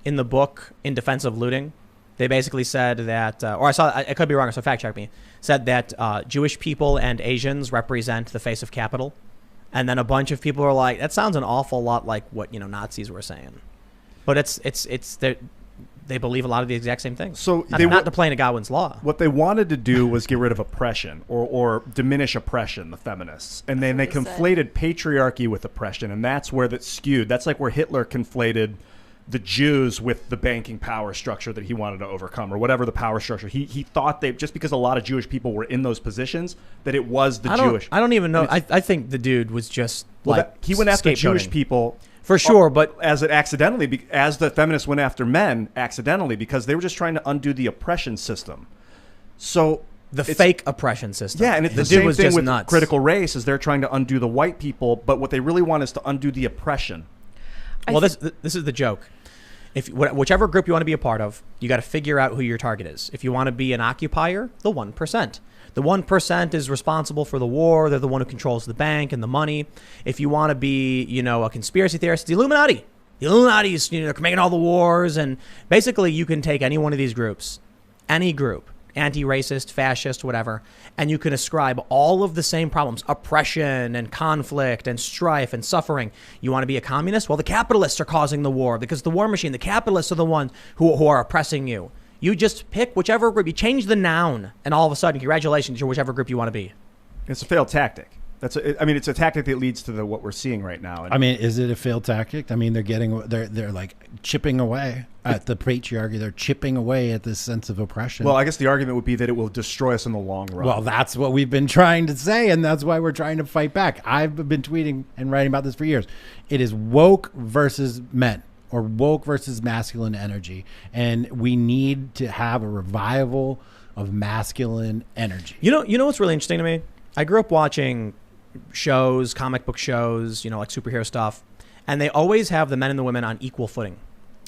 in the book In Defense of Looting, they basically said that, or I could be wrong, so fact check me, said that Jewish people and Asians represent the face of capital. And then a bunch of people are like, that sounds an awful lot like what, Nazis were saying. But they believe a lot of the exact same things. So not to play into Godwin's law. What they wanted to do was get rid of oppression or diminish oppression, the feminists. And then they conflated patriarchy with oppression. And that's where that skewed. That's like where Hitler conflated the Jews with the banking power structure that he wanted to overcome, or whatever the power structure. He thought just because a lot of Jewish people were in those positions, that it was the Jewish. I don't even know. I think the dude was just he went after Jewish people. For sure, but as the feminists went after men accidentally, because they were just trying to undo the oppression system. So the fake oppression system. Yeah, and it's the same thing with critical race, is they're trying to undo the white people, but what they really want is to undo the oppression. Well, this is the joke. Whichever group you want to be a part of, you got to figure out who your target is. If you want to be an occupier, the 1%. The 1% is responsible for the war. They're the one who controls the bank and the money. If you want to be, a conspiracy theorist, the Illuminati. The Illuminati's, they're making all the wars. And basically, you can take any one of these groups, any group, anti-racist, fascist, whatever, and you can ascribe all of the same problems, oppression and conflict and strife and suffering. You want to be a communist? Well, the capitalists are causing the war, because the war machine, the capitalists are the ones who are oppressing you. You just pick whichever group, you change the noun, and all of a sudden, congratulations, you're whichever group you want to be. It's a failed tactic. It's a tactic that leads to what we're seeing right now. Is it a failed tactic? They're like chipping away at the patriarchy. They're chipping away at this sense of oppression. Well, I guess the argument would be that it will destroy us in the long run. Well, that's what we've been trying to say, and that's why we're trying to fight back. I've been tweeting and writing about this for years. It is woke versus men, or woke versus masculine energy, and we need to have a revival of masculine energy. You know what's really interesting to me? I grew up watching shows, comic book shows, like superhero stuff, and they always have the men and the women on equal footing.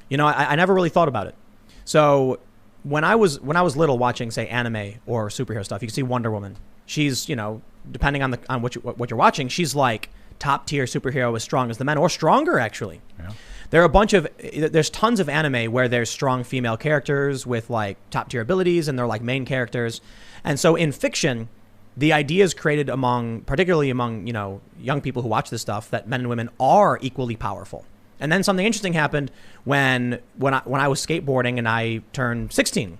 I never really thought about it. So when I was little, watching, say, anime or superhero stuff, you can see Wonder Woman. She's, depending on what you're watching, she's like top tier superhero, as strong as the men, or stronger actually. Yeah. There's tons of anime where there's strong female characters with like top tier abilities, and they're like main characters. And so in fiction, the idea is created particularly among, young people who watch this stuff, that men and women are equally powerful. And then something interesting happened when I was skateboarding and I turned 16.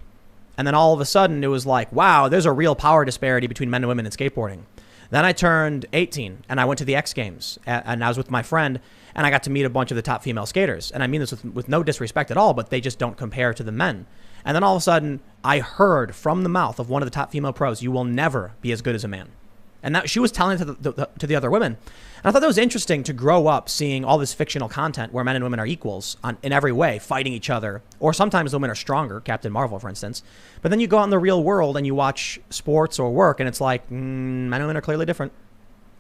And then all of a sudden it was like, wow, there's a real power disparity between men and women in skateboarding. Then I turned 18 and I went to the X Games, and I was with my friend, and I got to meet a bunch of the top female skaters. And I mean this with no disrespect at all, but they just don't compare to the men. And then all of a sudden, I heard from the mouth of one of the top female pros, "You will never be as good as a man." And that she was telling it to the other women. And I thought that was interesting, to grow up seeing all this fictional content where men and women are equals in every way, fighting each other. Or sometimes the women are stronger, Captain Marvel, for instance. But then you go out in the real world and you watch sports or work, and it's like, men and women are clearly different.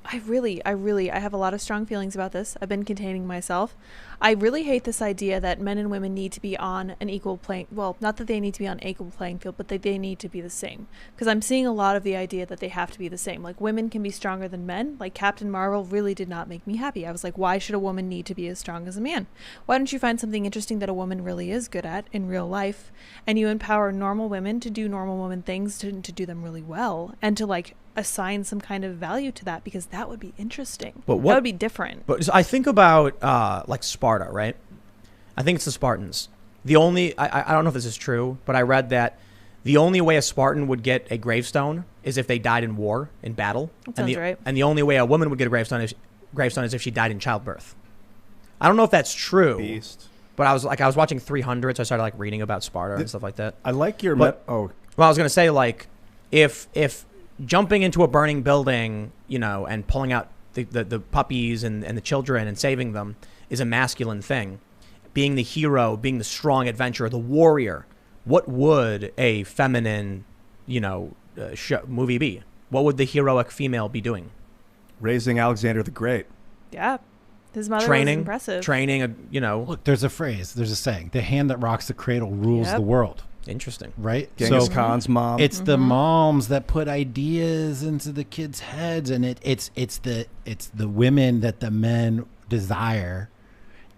I have a lot of strong feelings about this. I've been containing myself. I really hate this idea that men and women need to be on an equal playing, well, not that they need to be on an equal playing field, but that they need to be the same. Because I'm seeing a lot of the idea that they have to be the same. Like, women can be stronger than men. Like, Captain Marvel really did not make me happy. I was like, why should a woman need to be as strong as a man? Why don't you find something interesting that a woman really is good at in real life, and you empower normal women to do normal woman things, to do them really well, and to like assign some kind of value to that, because that would be interesting. That would be different. But so I think about like Sparta, right? I think it's the Spartans. I don't know if this is true, but I read that the only way a Spartan would get a gravestone is if they died in war, in battle. That sounds right. And the only way a woman would get a gravestone is if she died in childbirth. I don't know if that's true. Beast. But I was watching 300, so I started like reading about Sparta and stuff like that. I like your Well, I was gonna say, like, if jumping into a burning building, and pulling out the puppies and the children and saving them is a masculine thing, being the hero, being the strong adventurer, the warrior, what would a feminine, movie be? What would the heroic female be doing? Raising Alexander the Great. Yeah. His mother was impressive. Training, Look, there's a phrase, there's a saying, the hand that rocks the cradle rules the world. Interesting. Right? Genghis Khan's mom. It's the moms that put ideas into the kids' heads, and it's the women that the men desire,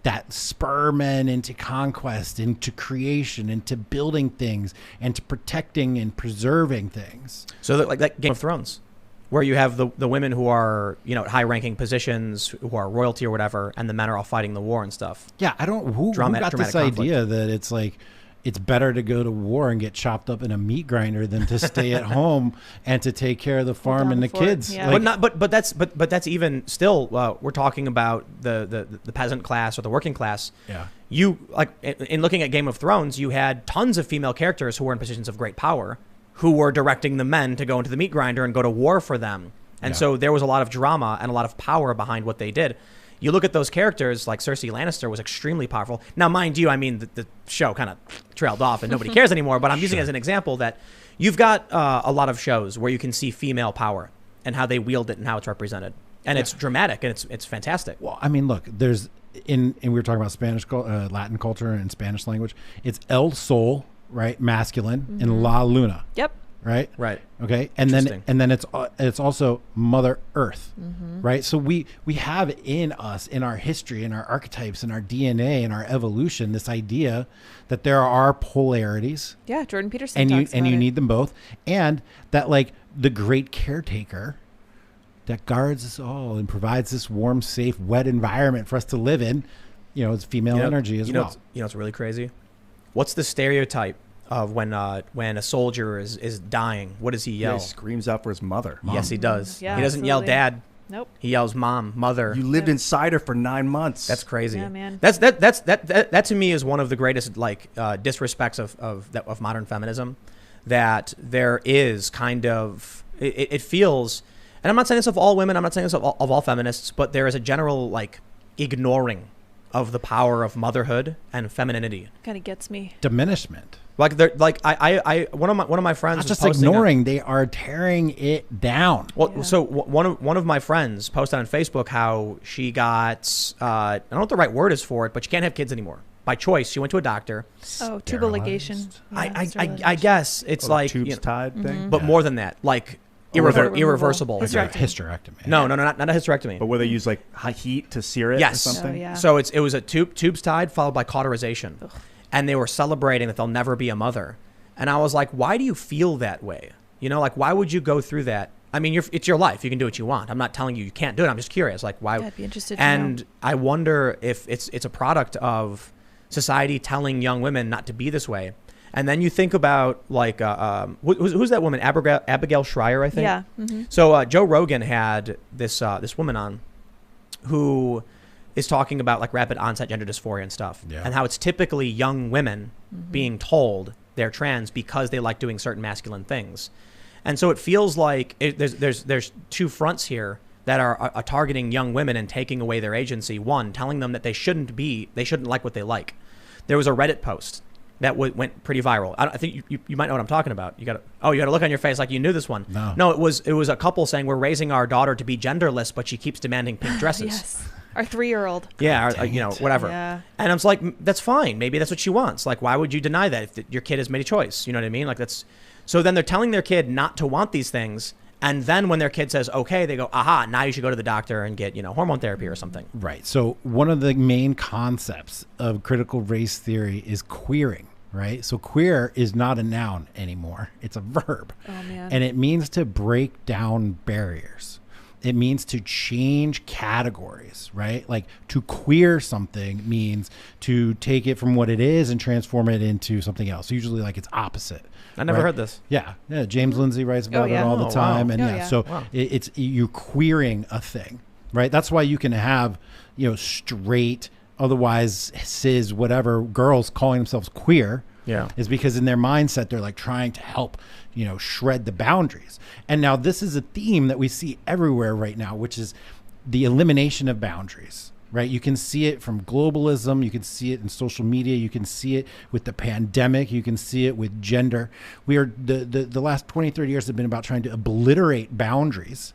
that spur men into conquest, into creation, into building things, and to protecting and preserving things. So like Game of Thrones, where you have the women who are, you know, at high-ranking positions, who are royalty or whatever, and the men are all fighting the war and stuff. Yeah, I don't. Who got this idea that it's like it's better to go to war and get chopped up in a meat grinder than to stay at home and to take care of the farm and the kids. Yeah. Like, But that's even still we're talking about the peasant class or the working class. yeah. You like in looking at Game of Thrones, you had tons of female characters who were in positions of great power, who were directing the men to go into the meat grinder and go to war for them. And so there was a lot of drama and a lot of power behind what they did. You look at those characters, like Cersei Lannister was extremely powerful. Now, mind you, I mean, the show kind of trailed off and nobody cares anymore, but I'm using it as an example that you've got a lot of shows where you can see female power and how they wield it and how it's represented. And it's dramatic and it's fantastic. Well, I mean, look, there's and we were talking about Spanish, Latin culture and Spanish language. It's El Sol, right, masculine, and La Luna. Yep. Right. Right. Okay. And then it's also Mother Earth, right? So we have in us, in our history, in our archetypes, in our DNA, in our evolution, this idea that there are polarities. Yeah, Jordan Peterson And talks you about it. need them both, and that like the great caretaker that guards us all and provides this warm, safe, wet environment for us to live in, you know, it's female energy as well. You know what's really crazy? What's the stereotype of when a soldier is dying? What does he yell? Yeah, he screams out for his mother. Mom. Yes, he does. Yeah, he doesn't yell absolutely. dad. Nope. He yells mom, mother. You lived inside her for 9 months. That's crazy. Yeah, man. That to me is one of the greatest like disrespects of modern feminism. That there is kind of it feels, and I'm not saying this of all women. I'm not saying this of all feminists, but there is a general like ignoring of the power of motherhood and femininity. Kind of gets me. Diminishment. Like they're like I one of my friends Not was just posting ignoring, they are tearing it down. Well, Yeah. so one of my friends posted on Facebook how she got I don't know what the right word is for it, but she can't have kids anymore by choice. She went to a doctor. Oh, tubal ligation. I guess it's like tubes you know, tied thing. but Yeah. more than that, like Removal. irreversible. Like a Hysterectomy. hysterectomy. No, not a hysterectomy. But where they use like high heat to sear it Yes. or something. Oh, yeah. So it was a tubes tied followed by cauterization, and they were celebrating that they'll never be a mother. And I was like, why do you feel that way? You know, like why would you go through that? I mean, it's your life. You can do what you want. I'm not telling you can't do it. I'm just curious, like why? Yeah, I'd be interested to and know. I wonder if it's a product of society telling young women not to be this way. And then you think about like who's that woman? Abigail Schreier, I think. Yeah. Mm-hmm. So Joe Rogan had this woman on who is talking about like rapid onset gender dysphoria and stuff, Yeah. and how it's typically young women being told they're trans because they like doing certain masculine things. And so it feels like there's two fronts here that are targeting young women and taking away their agency. One, telling them that they shouldn't like what they like. There was a Reddit post that went pretty viral. I think you might know what I'm talking about. You got a look on your face like you knew this one. No, it was a couple saying we're raising our daughter to be genderless, but she keeps demanding pink dresses. Yes. Our 3-year-old. Yeah, or, you know, whatever. Yeah. And I was like, that's fine. Maybe that's what she wants. Like, why would you deny that if your kid has made a choice? You know what I mean? Like that's. So then they're telling their kid not to want these things, and then when their kid says okay, they go, aha, now you should go to the doctor and get hormone therapy or something. Right. So one of the main concepts of critical race theory is queering, right? So queer is not a noun anymore. It's a verb. Oh, man. And it means to break down barriers. It means to change categories, right? Like to queer something means to take it from what it is and transform it into something else. Usually like it's opposite. I never right? heard this. Yeah. James Lindsay writes about it yeah. all the Oh, time. wow. And Oh, yeah, yeah. so Wow. it's you queering a thing, right? That's why you can have, straight, otherwise cis, whatever girls calling themselves queer. Yeah. Is because in their mindset, they're like trying to help, shred the boundaries. And now this is a theme that we see everywhere right now, which is the elimination of boundaries, right? You can see it from globalism. You can see it in social media. You can see it with the pandemic. You can see it with gender. We are the last 20, 30 years have been about trying to obliterate boundaries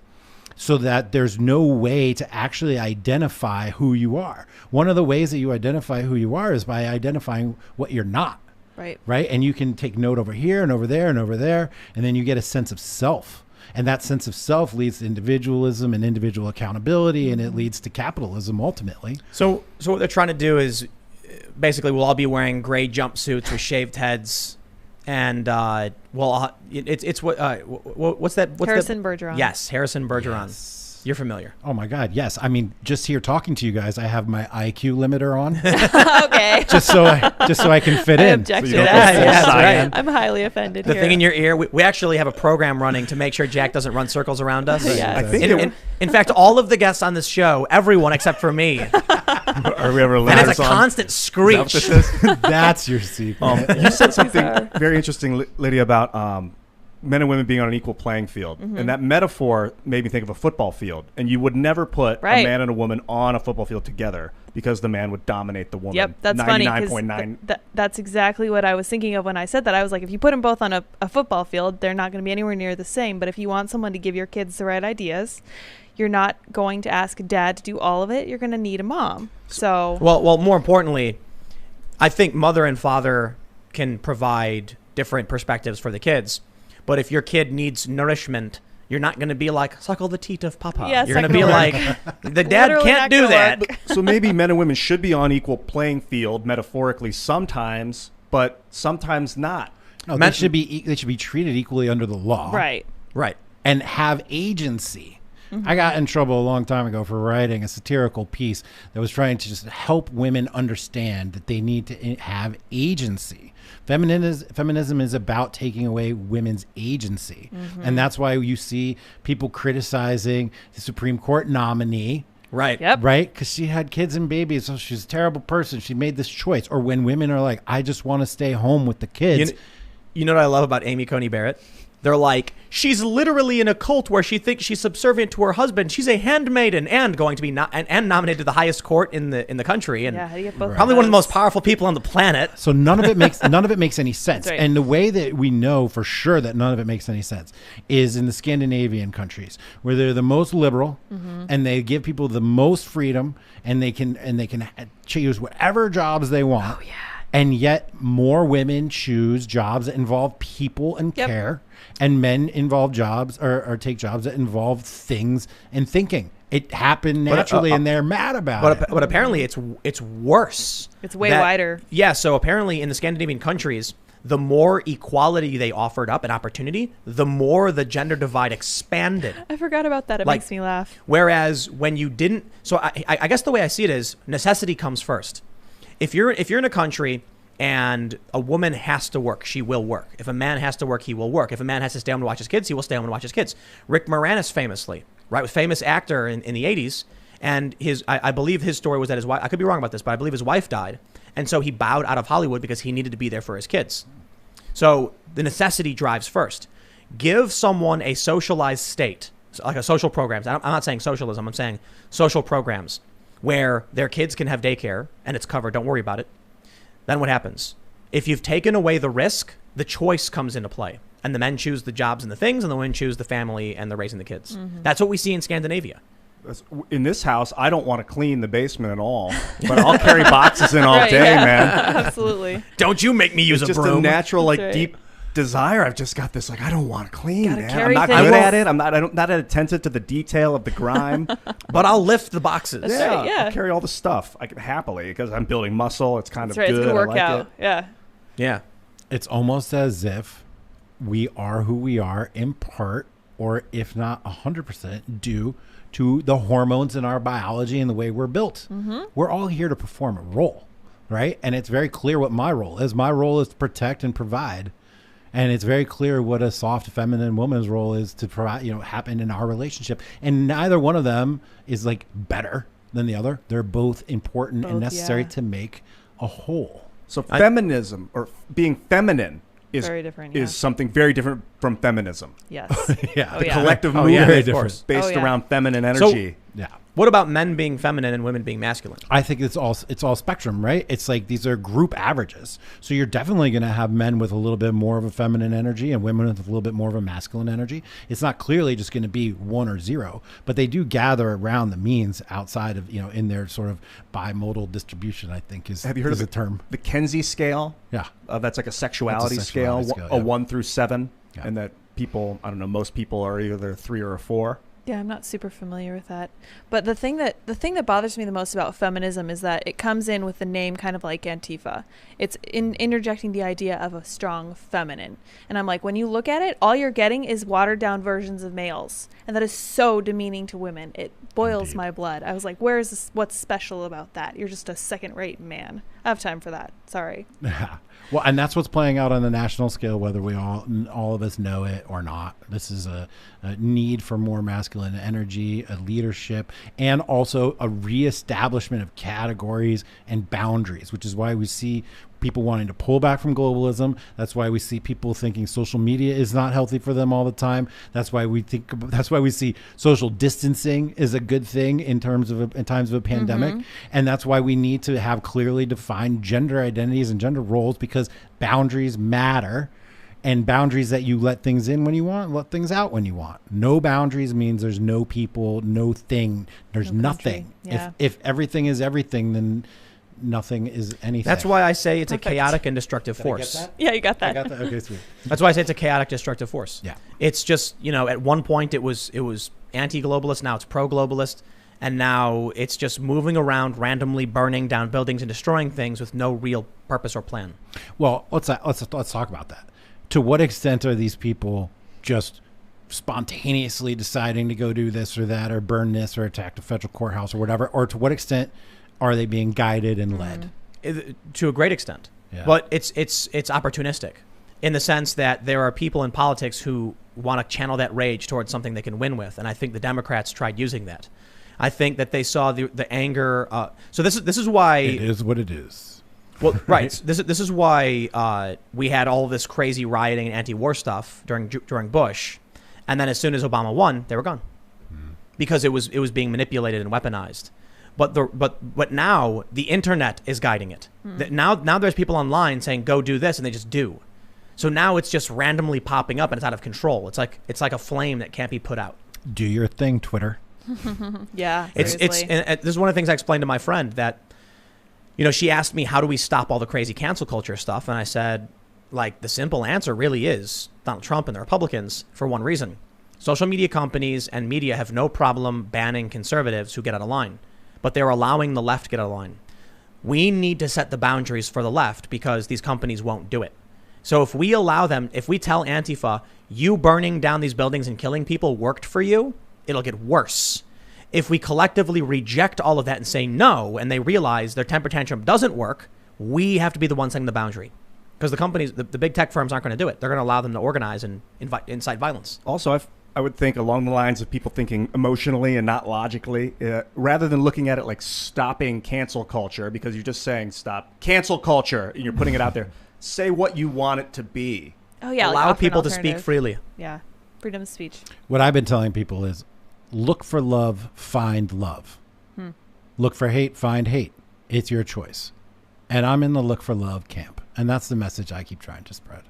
so that there's no way to actually identify who you are. One of the ways that you identify who you are is by identifying what you're not. Right. Right. And you can take note over here and over there and over there. And then you get a sense of self. And that sense of self leads to individualism and individual accountability, and it leads to capitalism ultimately. So what they're trying to do is basically we'll all be wearing gray jumpsuits with shaved heads, and it's what's that? Harrison Bergeron. Yes, Harrison Bergeron. Yes. You're familiar. Oh my God, yes. I mean, just here talking to you guys, I have my IQ limiter on, Okay. just so I can fit I in. object So to you don't that. go full Yeah, that's Saiyan. right. I'm highly offended The here. thing in your ear. We actually have a program running to make sure Jack doesn't run circles around us. Yes. I think In fact, all of the guests on this show, everyone except for me, and Are we ever allowed it's a constant screech. That's your secret. You said something Bizarre. very interesting, Lydia, about men and women being on an equal playing field. And that metaphor made me think of a football field. And you would never put Right. a man and a woman on a football field together because the man would dominate the woman. Yep, that's funny. 99.9. That's exactly what I was thinking of when I said that. I was like, if you put them both on a football field, they're not going to be anywhere near the same. But if you want someone to give your kids the right ideas, you're not going to ask dad to do all of it. You're going to need a mom. So Well, more importantly, I think mother and father can provide different perspectives for the kids. But if your kid needs nourishment, you're not going to be like, suckle the teat of papa. Yeah, you're going to it's be not like, gonna the dad Literally can't not do gonna that. work. So maybe men and women should be on equal playing field, metaphorically, sometimes, but sometimes not. No, Men- they should be treated equally under the law, right. Right. and have agency. I got in trouble a long time ago for writing a satirical piece that was trying to just help women understand that they need to have agency. Feminism is about taking away women's agency. And that's why you see people criticizing the Supreme Court nominee, Right. Yep. right? Because she had kids and babies, so she's a terrible person. She made this choice. Or when women are like, I just want to stay home with the kids. You know what I love about Amy Coney Barrett? They're like, she's literally in a cult where she thinks she's subservient to her husband. She's a handmaiden and going to be and nominated to the highest court in the country, and Yeah, how do you get both of probably one of the those? most powerful people on the planet. So none of it makes any sense. That's right. And the way that we know for sure that none of it makes any sense is in the Scandinavian countries, where they're the most liberal and they give people the most freedom, and they can choose whatever jobs they want. Oh, yeah. And yet more women choose jobs that involve people and Yep. care, and men involve jobs or take jobs that involve things and thinking. It happened naturally, and they're mad about it. But apparently it's worse. It's way wider. Yeah, so apparently in the Scandinavian countries, the more equality they offered up and opportunity, the more the gender divide expanded. I forgot about that. It Like- makes me laugh. Whereas when you didn't, so I guess the way I see it is necessity comes first. If you're in a country and a woman has to work, she will work. If a man has to work, he will work. If a man has to stay home to watch his kids, he will stay home to watch his kids. Rick Moranis famously, right, was a famous actor in the 80s, and I believe his story was that his wife, I could be wrong about this, but I believe his wife died, and so he bowed out of Hollywood because he needed to be there for his kids. So the necessity drives first. Give someone a socialized state, like a social programs. I'm not saying socialism, I'm saying social programs where their kids can have daycare and it's covered, don't worry about it. Then what happens? If you've taken away the risk, the choice comes into play. And the men choose the jobs and the things, and the women choose the family and the raising the kids. That's what we see in Scandinavia. In this house, I don't want to clean the basement at all, but I'll carry boxes in all Right, day, yeah. man. Absolutely. Don't you make me use It's a just broom. a natural, like, That's right. deep desire. I've just got this, like, I don't want to clean, Gotta man. carry I'm not things. good at it. I'm not attentive to the detail of the grime. But I'll lift the boxes. That's yeah, right, yeah. I'll carry all the stuff. I can happily, because I'm building muscle. It's kind That's of right. good. It's a good I like workout. it. Yeah. Yeah. It's almost as if we are who we are in part, or if not 100%, due to the hormones in our biology and the way we're built. We're all here to perform a role, right? And it's very clear what my role is. My role is to protect and provide. And it's very clear what a soft feminine woman's role is to provide, happen in our relationship. And neither one of them is like better than the other. They're both important and Both, necessary yeah. to make a whole. So feminism, or being feminine, is Very different, yeah. is something very different from feminism. Yes. Yeah. Oh, The yeah. collective Oh, yeah, movement of course. based Oh, yeah. around feminine energy. Yeah. What about men being feminine and women being masculine? I think it's all spectrum, right? It's like these are group averages. So you're definitely going to have men with a little bit more of a feminine energy and women with a little bit more of a masculine energy. It's not clearly just going to be 1 or 0, but they do gather around the means outside of, in their sort of bimodal distribution, I think is, Have you heard is of the term. The Kinsey scale? Yeah. That's like a sexuality, That's a sexuality scale, scale, a yeah. 1 through 7, Yeah. and that people, I don't know, most people are either a 3 or a 4. Yeah, I'm not super familiar with that. But the thing that bothers me the most about feminism is that it comes in with the name kind of like Antifa. It's interjecting the idea of a strong feminine. And I'm like, when you look at it, all you're getting is watered down versions of males. And that is so demeaning to women. It boils my blood. I was like, what's special about that? You're just a second-rate man. I have time for that. Sorry. Well, and that's what's playing out on the national scale, whether we all of us know it or not. This is a need for more masculine energy, a leadership, and also a reestablishment of categories and boundaries, which is why we see people wanting to pull back from globalism. That's why we see people thinking social media is not healthy for them all the time. That's why we see social distancing is a good thing in times of a pandemic. And that's why we need to have clearly defined gender identities and gender roles, because boundaries matter, and boundaries that you let things in when you want, let things out when you want. No boundaries means there's no people, no thing, there's nothing. Yeah. If everything is everything, then nothing is anything. That's why I say it's Perfect. a chaotic and destructive Did I force. get that? Yeah, you got that. I got that. Okay, sweet. That's why I say it's a chaotic, destructive force. Yeah. It's just, at one point it was anti-globalist, now it's pro-globalist, and now it's just moving around, randomly burning down buildings and destroying things with no real purpose or plan. Well, let's talk about that. To what extent are these people just spontaneously deciding to go do this or that, or burn this, or attack the federal courthouse or whatever? Or to what extent are they being guided and led? To a great extent. Yeah. But it's opportunistic in the sense that there are people in politics who want to channel that rage towards something they can win with. And I think the Democrats tried using that. I think that they saw the anger. So this is why It is what it is. Well, right. This is why we had all this crazy rioting and anti-war stuff during Bush, and then as soon as Obama won, they were gone, because it was being manipulated and weaponized. But now the internet is guiding it. Now there's people online saying go do this, and they just do. So now it's just randomly popping up and it's out of control. It's like a flame that can't be put out. Do your thing, Twitter. Yeah, It's seriously. and this is one of the things I explained to my friend, that she asked me, how do we stop all the crazy cancel culture stuff? And I said, the simple answer really is Donald Trump and the Republicans, for one reason. Social media companies and media have no problem banning conservatives who get out of line, but they're allowing the left to get out of line. We need to set the boundaries for the left, because these companies won't do it. So if we allow them, if we tell Antifa, you burning down these buildings and killing people worked for you, it'll get worse. If we collectively reject all of that and say no, and they realize their temper tantrum doesn't work, we have to be the ones setting the boundary. Because the companies, the big tech firms aren't going to do it. They're going to allow them to organize and incite violence. Also, I would think along the lines of people thinking emotionally and not logically, rather than looking at it like stopping cancel culture, because you're just saying stop cancel culture and you're putting it out there. Say what you want it to be. Oh yeah, Allow offer an people to speak alternative. freely. Yeah, freedom of speech. What I've been telling people is, look for love, find love. Look for hate, find hate. It's your choice. And I'm in the look for love camp. And that's the message I keep trying to spread.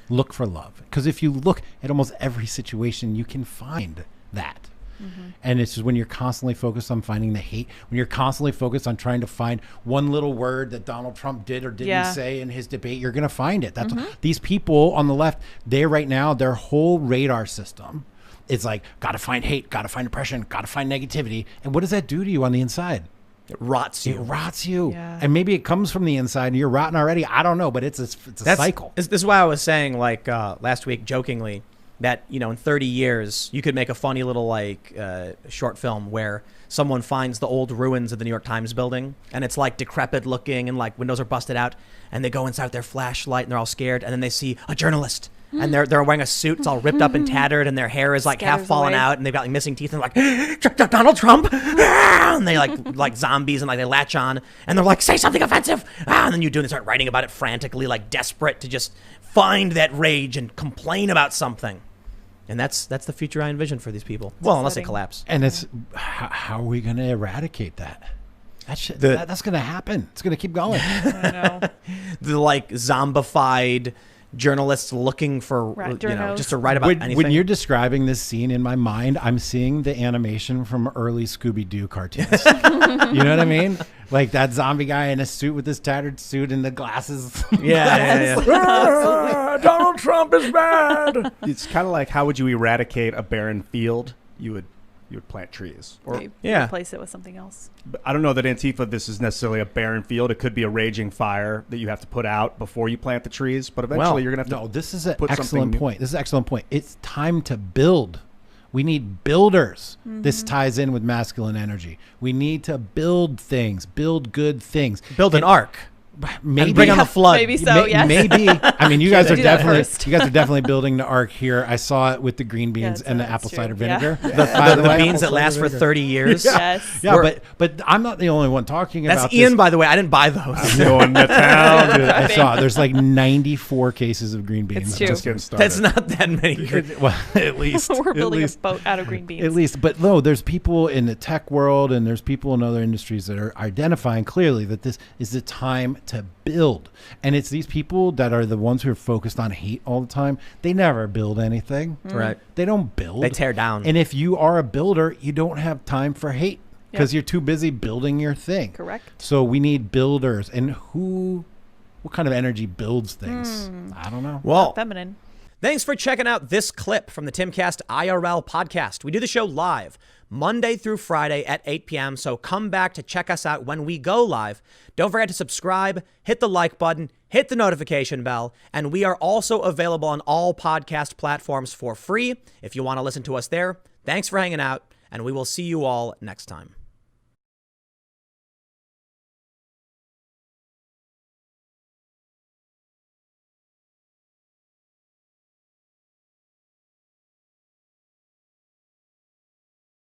Look for love. Because if you look at almost every situation, you can find that. And it's just when you're constantly focused on finding the hate, when you're constantly focused on trying to find one little word that Donald Trump did or didn't say in his debate, you're going to find it. That's these people on the left, right now, their whole radar system is like, got to find hate, got to find oppression, got to find negativity. And what does that do to you on the inside? It rots you. It rots you. Yeah. And maybe it comes from the inside and you're rotten already. I don't know, but it's a cycle. This is why I was saying, last week jokingly, that in 30 years you could make a funny little short film where someone finds the old ruins of the New York Times building, and it's decrepit looking and windows are busted out, and they go inside with their flashlight and they're all scared, and then they see a journalist. And they're wearing a suit. It's all ripped up and tattered, and their hair is half Scatters fallen away. out, and they've got missing teeth, and Donald Trump, and they like zombies, and they latch on, and they're say something offensive, and then you do, and they start writing about it frantically, desperate to just find that rage and complain about something. And that's the future I envision for these people. Well, unless they upsetting. collapse. And it's how are we going to eradicate that? That's going to happen. It's going to keep going. I know. The zombified journalists looking for, just to write about anything. When you're describing this scene in my mind, I'm seeing the animation from early Scooby-Doo cartoons. You know what I mean? Like that zombie guy in a suit with his tattered suit and the glasses. Yeah. Donald Trump is bad. It's kind of like, how would you eradicate a barren field? You would plant trees. Or replace it with something else. I don't know that Antifa, this is necessarily a barren field. It could be a raging fire that you have to put out before you plant the trees. But eventually you're going to have to. No, this is an excellent point. This is an excellent point. It's time to build. We need builders. Mm-hmm. This ties in with masculine energy. We need to build things, build good things. Build an ark. Maybe bring on the flood. Maybe so. Yes. Maybe. I mean, you guys are definitely building the ark here. I saw it with the green beans and the apple cider vinegar. Yeah. The beans that last for 30 years. Yes. Yeah, but I'm not the only one talking about. That's Ian, by the way. I didn't buy those. I'm going to town. I saw it. There's like 94 cases of green beans. It's true. Just getting started. That's not that many. Well, at least we're building a boat out of green beans. At least, but no, there's people in the tech world and there's people in other industries that are identifying clearly that this is the time to build. And it's these people that are the ones who are focused on hate all the time. They never build anything. Right. They don't build. They tear down. And if you are a builder, you don't have time for hate because you're too busy building your thing. Correct. So we need builders. And what kind of energy builds things? I don't know. Well, feminine. Thanks for checking out this clip from the Timcast IRL podcast. We do the show live Monday through Friday at 8 p.m. So come back to check us out when we go live. Don't forget to subscribe, hit the like button, hit the notification bell, and we are also available on all podcast platforms for free if you want to listen to us there. Thanks for hanging out, and we will see you all next time.